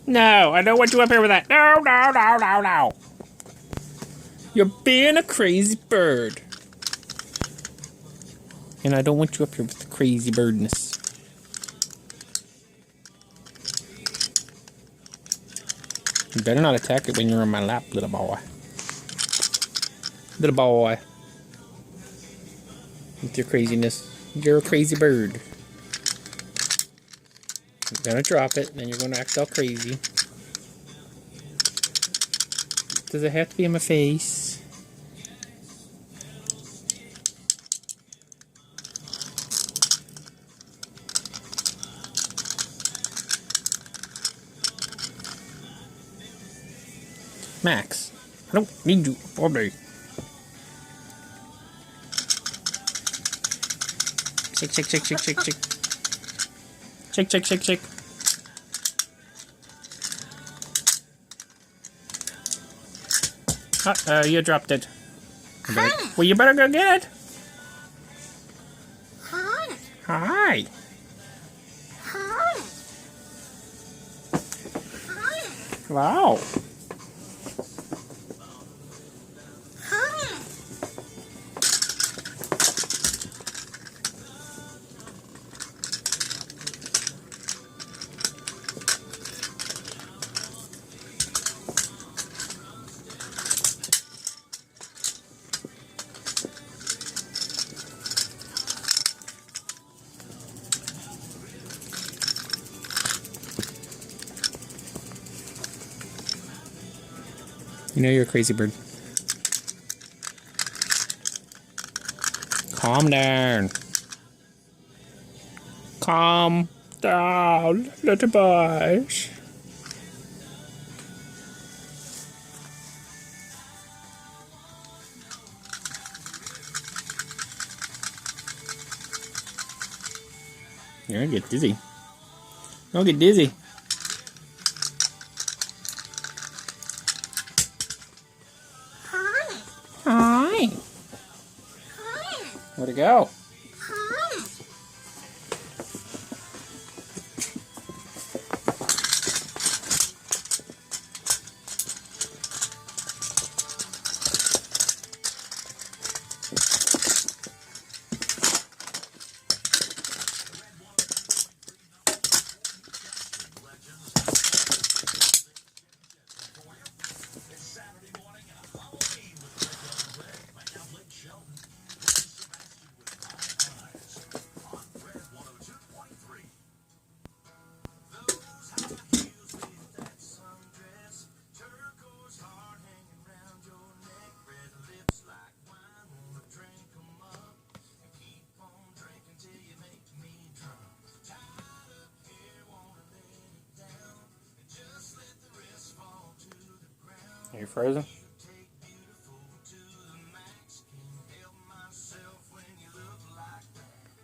No, I don't want you up here with that. No, no, no, no, no. You're being a crazy bird. And I don't want you up here with the crazy birdness. You better not attack it when you're on my lap, little boy. Little boy. With your craziness. You're a crazy bird. You're gonna drop it, and then you're gonna act all crazy. Does it have to be in my face? Max, I don't need you all day. Shake, shake, shake, shake, shake, shake. Shake, shake, shake, shake. You dropped it. Well, you better go get it. Hi. Hi. Hi. Hi. Wow. Hi. You know you're a crazy bird. Calm down. Calm down, little boys. You're gonna get dizzy. Don't get dizzy. Hi. Hi. Hi. Where'd it go? Hi. Are you frozen?